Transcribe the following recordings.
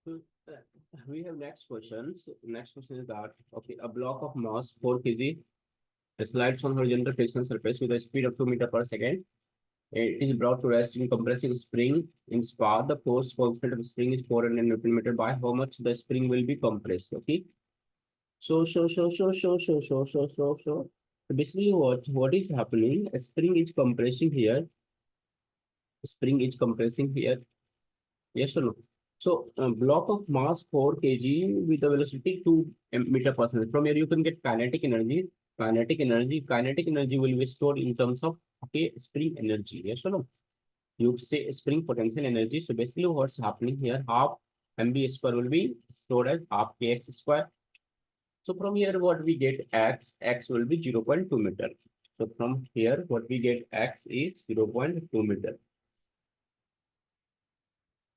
So, we have next questions. Next question is that okay, a block of mass 4 kg slides on horizontal friction surface with a speed of 2 meter per second. It is brought to rest in compressive spring in spa. The force constant of spring is 400 Newton meter. By how much the spring will be compressed? Okay. So. So basically, what is happening? A spring is compressing here. Spring is compressing here. Yes or no? So, block of mass 4 kg with a velocity 2 meter per second. From here, you can get kinetic energy. Kinetic energy will be stored in terms of okay spring energy. Yes or no? You say spring potential energy. So basically, what's happening here? Half mb square will be stored as half kx square. So from here, what we get x will be 0.2 meter. So from here, what we get x is 0.2 meter.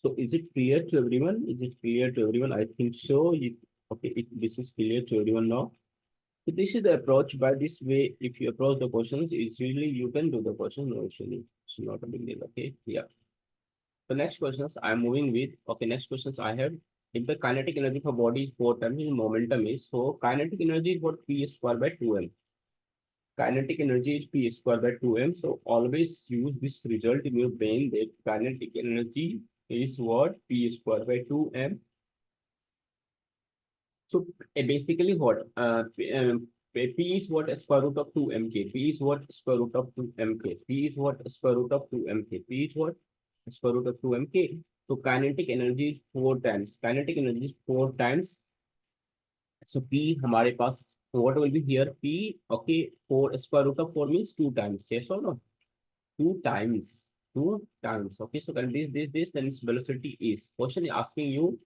So is it clear to everyone? Is it clear to everyone? I think so. Okay, this is clear to everyone now. So this is the approach. By this way, if you approach the questions, it's really you can do the question. No, actually, it's not a big deal. Okay, yeah. The next questions I'm moving with. Okay, next questions I have. If the kinetic energy for body is 4 times the momentum is, so kinetic energy is what p square by 2m. Kinetic energy is p square by 2m. So always use this result in your brain that kinetic energy is what p square by 2m. So basically what p is what square root of 2 mk. P is what square root of 2 mk. P is what square root of 2 mk. P is what square root of 2 mk. So kinetic energy is 4 times. Kinetic energy is 4 times. So P हमारे पास what will be here? P okay 4 square root of 4 means 2 times. Yes or no? 2 times. 2 times. Okay. So can this then its velocity is question is asking you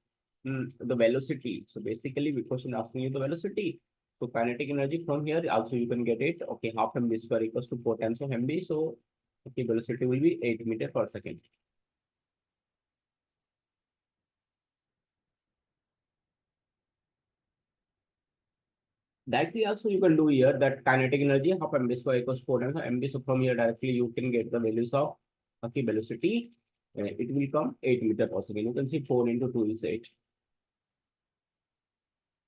the velocity. So basically, the question asking you the velocity. So kinetic energy from here also you can get it. Okay, half mb square equals to 4 times of mb. So okay, velocity will be 8 meter per second. Directly also you can do here that kinetic energy half mb square equals 4 times of mb. So from here directly you can get the values of okay velocity. It will come 8 meter per second. You can see 4 into 2 is 8.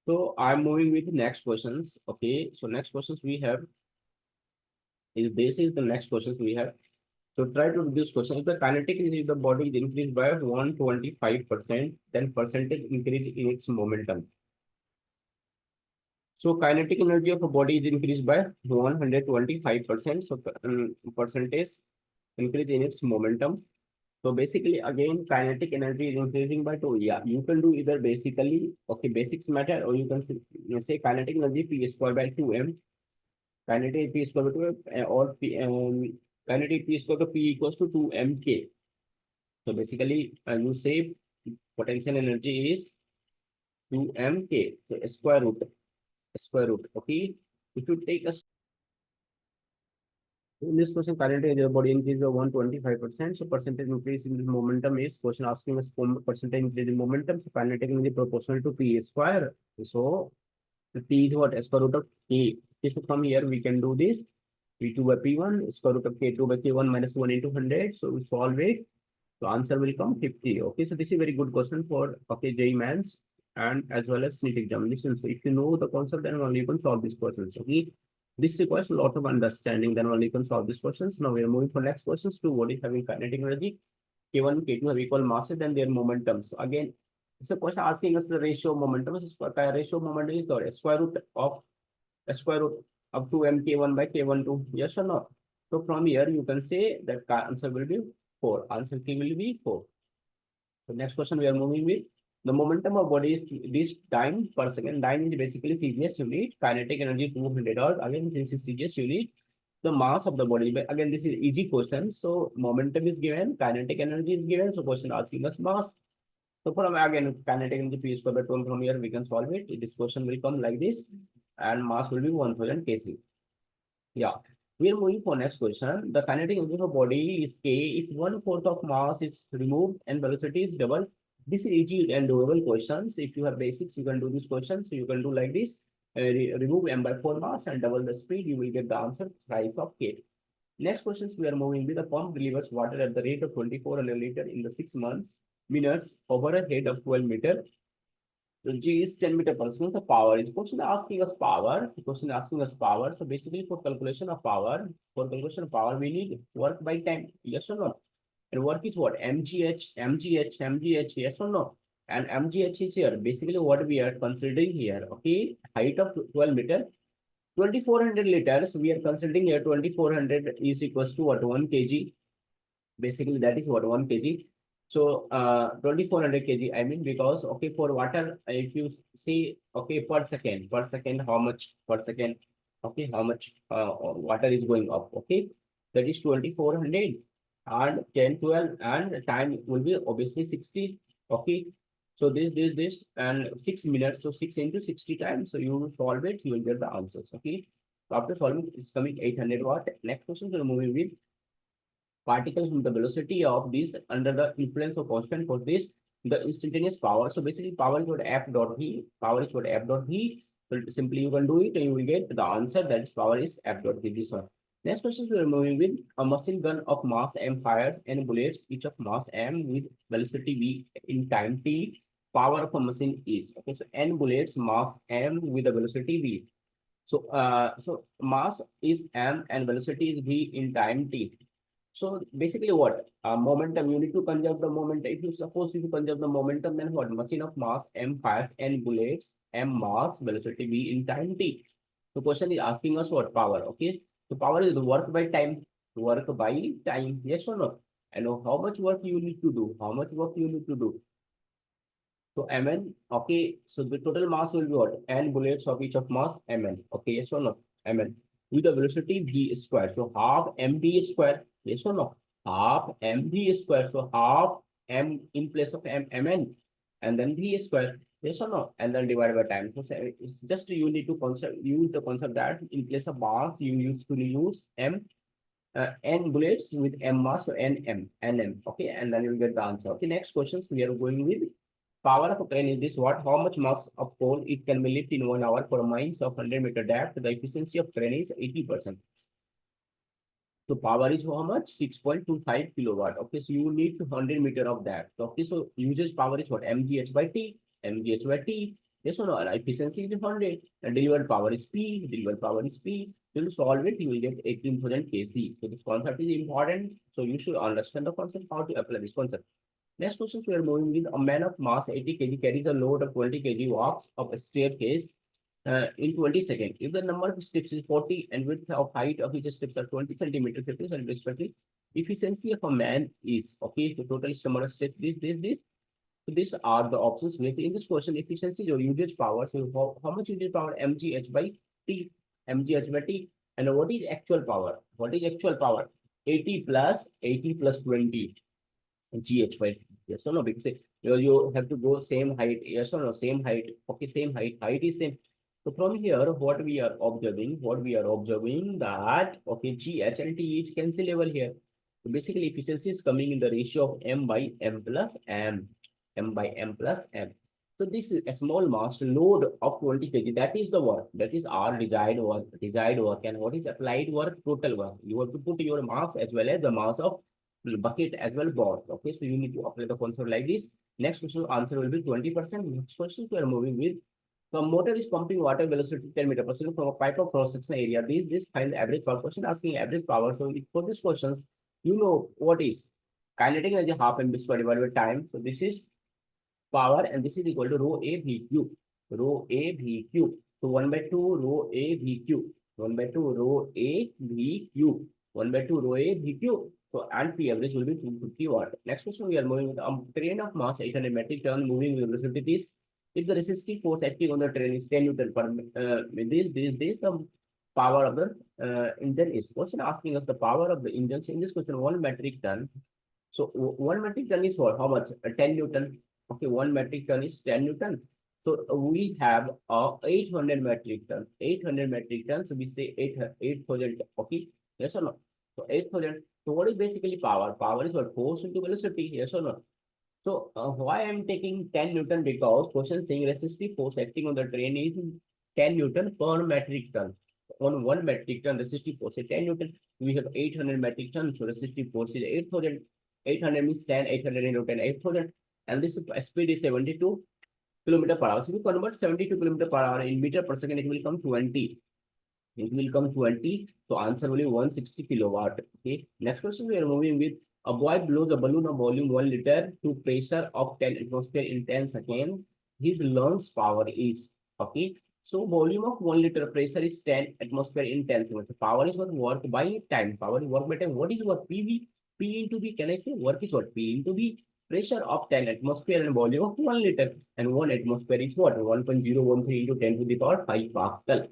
So I'm moving with the next questions. Okay, so next questions we have is this is the next questions we have. So try to do this question. If the kinetic energy of the body is increased by 125%, then percentage increase in its momentum. So kinetic energy of a body is increased by 125%. So percentage increase in its momentum. So basically, again, kinetic energy is increasing by 2. Yeah, you can do either basically, okay, basics matter, or you can say kinetic energy P square by 2m. Kinetic P square by 2m, or kinetic P square by P equals to 2mk. So basically, you say potential energy is 2mk. So square root. Okay. If you take a in this question, current age of body increase of 125%. So percentage increase in the momentum is question asking us percentage increase in momentum. So kinetic energy proportional to p square. So the p is what square root of k. Okay, so from here we can do this. P2 by P1 square root of K2 by K1 minus 1 into 100. So we solve it. So answer will come 50. Okay, so this is a very good question for okay JEE Mains and as well as NEET examination. So if you know the concept, then only you can solve these questions. Okay, this requires a lot of understanding. Then only you can solve these questions. Now we are moving for next questions to what is having kinetic energy. K1, K2 have equal masses and their momentum. So again, it's a question asking us the ratio of momentum. So ratio of momentum is the square root up to mk1 by k1 to yes or no. So from here you can say that answer will be 4. Answer K will be 4. So next question we are moving with the momentum of body is this time per second. Time is basically CGS unit. Kinetic energy 200 or again this is CGS unit. The mass of the body. But again this is easy question. So momentum is given, kinetic energy is given. So question asking us mass. So from again kinetic energy P square by 2 from here we can solve it. This question will come like this and mass will be 1000 kg. Yeah. We are moving for next question. The kinetic energy of a body is K if 1/4 of mass is removed and velocity is double. This is easy and doable questions. If you have basics, you can do this question. So you can do like this. Remove m by 4 mass and double the speed. You will get the answer price of K. Next questions we are moving with the pump delivers water at the rate of 2400 liter in the 6 months. minutes over a head of 12 meter. So G is 10 meter per second. The power is question asking us power. The question asking us power. So basically for calculation of power, we need work by time. Yes or no? And work is what? mgh, yes or no? And mgh is here. Basically what we are considering here. Okay. Height of 12 meter. 2400 liters. We are considering here 2400 is equals to what? 1 kg. Basically that is what? 1 kg. So 2400 kg, I mean, because okay, for water, if you see okay per second how much per second, okay, how much water is going up, okay, that is 2400 and 10 12 and time will be obviously 60, okay. So this and 6 minutes, so 6 into 60 times, so you solve it, you will get the answers, okay. So after solving it's coming 800 watt. Next question, we are moving with particles from the velocity of this under the influence of constant for this the instantaneous power. So basically power is what F dot V, power is what F dot V. So simply you can do it and you will get the answer, that is power is F dot V, this one. Next question, we are moving with a machine gun of mass m fires n bullets each of mass m with velocity v in time t. Power of a machine is, okay, so n bullets mass m with a velocity v. So mass is m and velocity is v in time t. So basically what? Momentum, you need to conserve the momentum. If you conserve the momentum, then what? Machine of mass m fires n bullets, m mass, velocity v in time t. The question is asking us what? Power, okay? So power is the work by time. Work by time, yes or no? And how much work you need to do? How much work you need to do? So Mn, okay, so the total mass will be what? N bullets of each of mass Mn, okay, yes or no? Mn with the velocity v square. So half mv square, yes or no? Half mv square. So half m in place of mn, and then v square, yes or no? And then divided by time. So it's just you need to use the concept that in place of mass you used to use m n bullets with m mass, so nm, okay, and then you'll get the answer. Okay, next questions we are going with. Power of a crane is this what? How much mass of coal it can be lifted in 1 hour for miles of 100-meter depth? The efficiency of crane is 80%. So power is how much? 6.25 kilowatt. Okay, so you need 100 meter of that. Okay, so usage power is what? mgh by t. mgh by t. Yes or no? And efficiency is 100. And delivered power is p. Delivered power is p. So to solve it, you will get 18,000 kc. So this concept is important. So you should understand the concept, how to apply this concept. Next question, we are moving with a man of mass 80 kg carries a load of 20 kg, walks up a staircase in 20 seconds. If the number of steps is 40 and width of height of each steps are 20 centimeters, 50 centimeters respectively, efficiency of a man is, okay, the total number of steps, this. So these are the options with in this question, efficiency or usage power. So how much usage power? mgh by t, mgh by t. And what is actual power? What is actual power? 80 plus 20. GH, right? Yes or no? Because you have to go same height. Yes or no? Same height. Okay, same height. Height is same. So from here, what we are observing that okay, GH and T is cancelable here. So basically, efficiency is coming in the ratio of M by M plus M. M by M plus M. So this is a small mass load of 20 kg. That is the work. That is our desired work. And what is applied work? Total work. You have to put your mass as well as the mass of bucket as well both. Okay, so you need to apply the concept like this. Next question answer will be 20%. Next question we are moving with. So motor is pumping water velocity 10 meter per second from a pipe of cross section area. This find the average power. Question asking average power. So for this questions, you know what is kinetic energy half mv square divided by time. So this is power and this is equal to rho a v q. Rho a v q. So 1 by 2 rho a v q. 1 by 2 rho a v q. 1 by 2 rho a v q. So and P average will be 250 watt. Next question, we are moving with a train of mass 800 metric ton moving with velocity this. If the resistive force acting on the train is 10 Newton per this the power of the engine is. Question asking us the power of the engine. So in this question, 1 metric ton. So 1 metric ton is what? How much? 10 Newton. Okay, 1 metric ton is 10 Newton. So we have 800 metric ton. 800 metric ton. So we say 8,000. Okay, yes or no? So 8,000. So what is basically power? Power is what? Force into velocity. Yes or no? So why I'm taking 10 Newton? Because question saying resistive force acting on the train is 10 Newton per metric ton. On 1 metric ton, resistive force is 10 Newton. We have 800 metric ton. So resistive force is 8,000. 800 means 10, 800 into 10, 8,000. and this speed is 72 kilometer per hour. So we convert 72 kilometer per hour in meter per second, it will come 20. It will come 20. So answer will be 160 kilowatt. Okay. Next question we are moving with a boy blows a balloon of volume 1 liter to pressure of 10 atmosphere in 10 seconds. His lungs power is okay. So volume of 1 liter pressure is 10 atmosphere in 10 seconds. So power is what work by time. Power is work by time. What is what PV? P into V. Can I say work is what P into V? Pressure of 10 atmosphere and volume of 1 liter. And 1 atmosphere is what? 1.013 into 10 to the power 5 Pascal.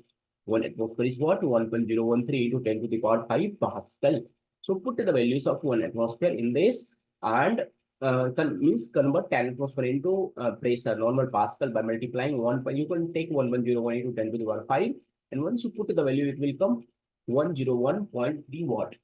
1 atmosphere is what? 1.013 into 10 to the power 5 Pascal. So put the values of 1 atmosphere in this and convert 10 atmosphere into pressure, normal Pascal by multiplying 1. You can take 1.01 into 10 to the power 5. And once you put the value, it will come 101.3 watt.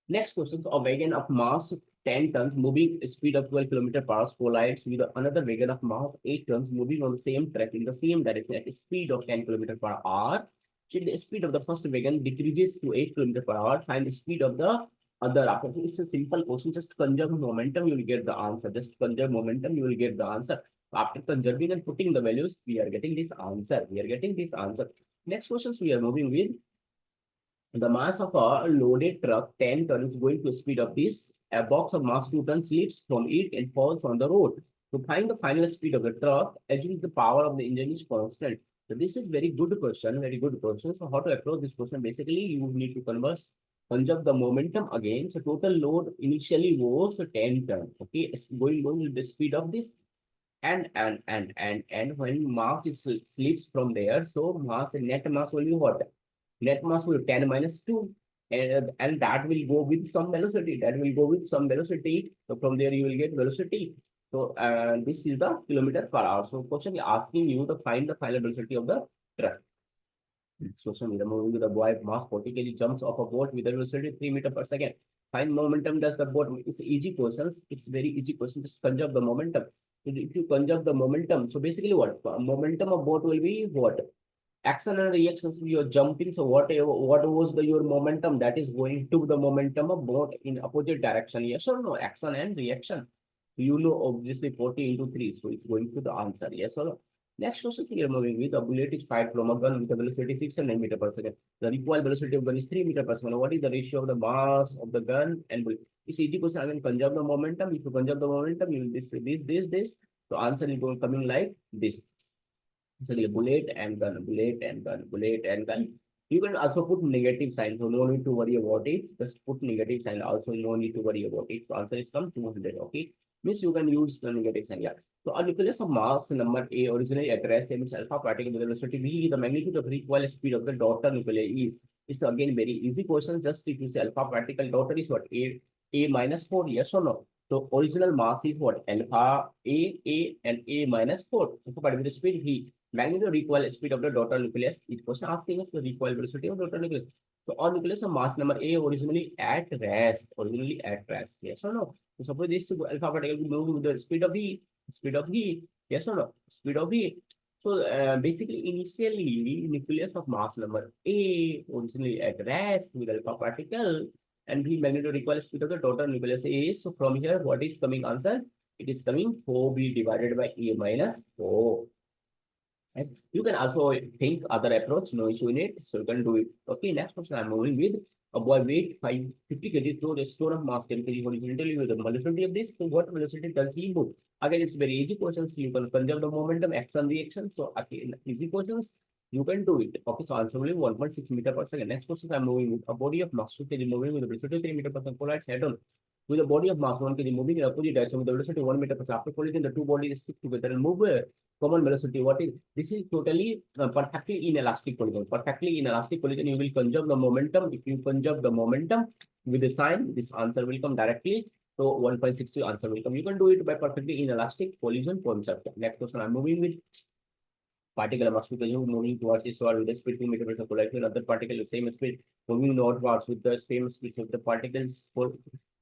Next question, a wagon of mass 10 tons moving speed of 12 km per hour collides with another wagon of mass 8 tons moving on the same track in the same direction at a speed of 10 km per hour. So the speed of the first wagon decreases to 8 km per hour. Find the speed of the other. After it's a simple question, just conserve momentum, you will get the answer. Just conserve momentum, you will get the answer. After conserving and putting the values, we are getting this answer. We are getting this answer. Next questions we are moving with. The mass of a loaded truck 10 tons is going to speed of this. A box of mass 2 tons slips from it and falls on the road. To find the final speed of the truck, assume the power of the engine is constant. So this is very good question, very good question. So how to approach this question? Basically, you need to conserve the momentum again. So total load initially was 10 tons. Okay, it's going with the speed of this. And when mass is slips from there, so mass net mass will be what? Net mass will 10 minus 2 and that will go with some velocity, so from there you will get velocity. So this is the kilometer per hour. So question is asking you to find the final velocity of the truck. So we are moving to the boy mass 40 kg jumps off a boat with a velocity 3 meter per second. Find momentum does the boat. It's easy questions. It's very easy question. Just conserve the momentum. If you conserve the momentum, so basically what momentum of boat will be what? Action and reactions, you're jumping. So what was your momentum that is going to the momentum of boat in opposite direction? Yes or no? Action and reaction. You know, obviously 40 into 3. So it's going to the answer. Yes or no? Next question we are moving with. A bullet is fired from a gun with a velocity 600 meter per second. The recoil velocity of gun is 3 meter per second. What is the ratio of the mass of the gun and bullet? It's easy question. I mean, conserve the momentum. If you conserve the momentum, you will this. So answer is going coming like this. So the bullet and gun, bullet and gun, bullet and gun. You can also put negative sign, so no need to worry about it. Just put negative sign. Also, no need to worry about it. So answer is come 200. Okay, means you can use the negative sign. Yeah. So a nucleus of mass number A originally at rest emits alpha particle with velocity v. The magnitude of recoil speed of the daughter nuclei is. It's again very easy question. Just if you say alpha particle daughter is what A minus 4. Yes or no? So original mass is what? Alpha A and A minus 4. So with the speed v. Magnitude recoil speed of the daughter nucleus. Each question asking us the recoil velocity of daughter nucleus. So on nucleus of mass number A originally at rest. Yes or no? So suppose this alpha particle will move with the speed of v. Yes or no? Speed of v. So basically initially nucleus of mass number A originally at rest with alpha particle and v magnitude recoil speed of the daughter nucleus is. So from here what is coming answer? It is coming 4b divided by A minus 4. Right? You can also think other approach, no issue in it. So you can do it. Okay, next question I'm moving with. A boy weight 50 kg throws a stone of mass 10 kg horizontally with the velocity of this. So what velocity does he move? Again, it's very easy questions. You can conserve the momentum, action, reaction. So again, easy questions. You can do it. Okay, so answer will be 1.6 meter per second. Next question I'm moving with. A body of mass 2 kg moving with a velocity 3 meter per second collides head on with a body of mass 1 kg moving in opposite direction with the velocity 1 meter per second. After collision, the two bodies stick together and move common velocity. What is this? Is totally perfectly inelastic collision. Perfectly inelastic collision. You will conserve the momentum. If you conserve the momentum with the sign, this answer will come directly. So 1.62 answer will come. You can do it by perfectly inelastic collision concept. Next question I'm moving with. Particle must be moving towards this or with the speed 2 meter per second collision. Another particle with same speed moving northwards with the same speed of the particles or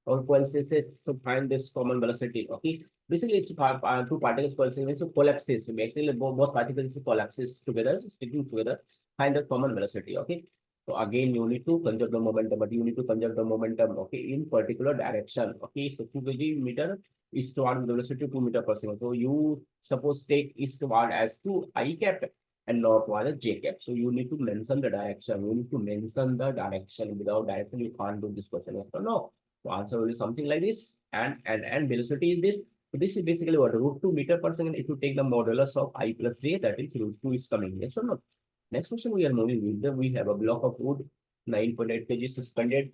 coalesces. So find this common velocity. Okay. Basically, it's two particles coalescing, so collapses. So basically, both particles collapses together, sticking together. Find the common velocity. Okay. So again, you need to conserve the momentum, but you need to conserve the momentum, okay, in particular direction. Okay, so 2 kg meter eastward with velocity 2 meter per second. So you suppose take eastward as 2 I cap and northward as j cap. So you need to mention the direction. You need to mention the direction. Without direction, you can't do this question. No. So answer will be something like this. And velocity is this. So this is basically what root 2 meter per second. If you take the modulus of I plus j, that is root 2 is coming. Yes or no? Next question we are moving with. We have a block of wood, 9.8 kg suspended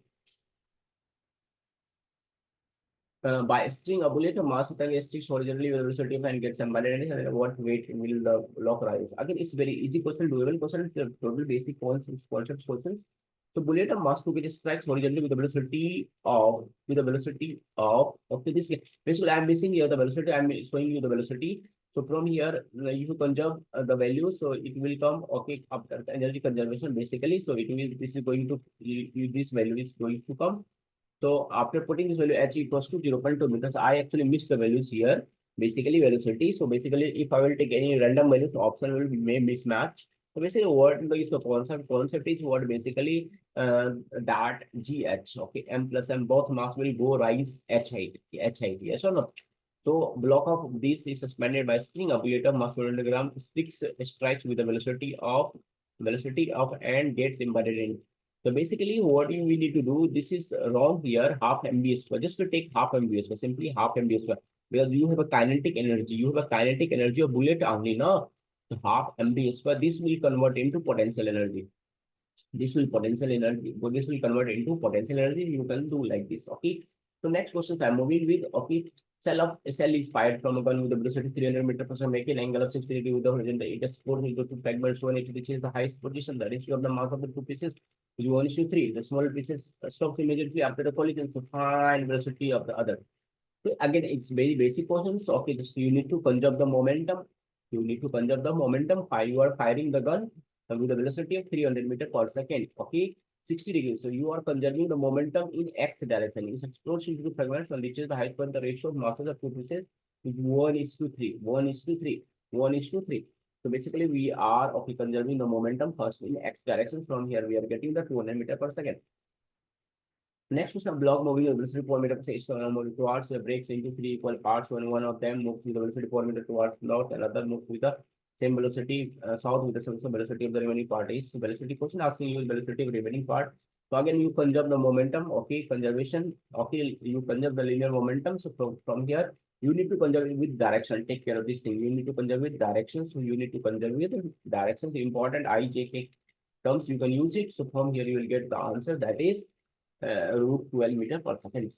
by string. A bullet mass attack sticks horizontally with velocity and gets embedded in it. What weight will the block rise? Again, it's very easy question, doable question. It's total basic concepts questions. So bullet of mass 2 kg strikes horizontally with the velocity of okay this basically I'm missing here the velocity. I'm showing you the velocity. So from here, if you conserve the value, so it will come okay after the energy conservation basically. So it will this is going to this value is going to come. So after putting this value h equals to 0.2 because I actually missed the values here. Basically velocity. So basically, if I will take any random values, option will may mismatch. So basically, what is the concept? Concept is what basically that gh okay m plus m both mass will go rise h height yes or no. So block of this is suspended by string. A bullet of mass 400 gram sticks strikes with the velocity of and gets embedded in. So basically, what we need to do, this is wrong here, half MB square. Just to take half MB square, simply half MB square. Because you have a kinetic energy. You have a kinetic energy of bullet only, no? So half MB square, this will convert into potential energy. This will convert into potential energy. You can do like this, okay? So next questions I'm moving with, okay, cell is fired from a gun with a velocity 300 meter per second, making an angle of 60 degrees with the horizontal. It explodes into two fragments. One it reaches the highest position. The ratio of the mass of the two pieces is 1:3. The small pieces stops immediately after the collision. So find velocity of the other. So again, it's very basic questions. Okay, just you need to conserve the momentum. You need to conserve the momentum. You are firing the gun with a velocity of 300 meter per second. Okay, 60 degrees. So you are conserving the momentum in x direction. It explodes into fragments and reaches the height point. The ratio of masses of two pieces is 1:3. 1:3. 1:3. So basically, we are okay conserving the momentum first in x direction. From here, we are getting the 200 meter per second. Next is a block moving the velocity 4 meter per second moving towards the breaks into three equal parts. When one of them moves with the velocity 4 meter towards north, another moves with the same velocity south with the same velocity of the remaining part is velocity question asking you velocity of remaining part. So again, you conserve the momentum, okay, conservation, okay, you conserve the linear momentum. So from here, you need to conserve it with direction. Take care of this thing. You need to conserve with direction. So you need to conserve with directions. Important IJK terms you can use it. So from here, you will get the answer that is root 12 meter per second.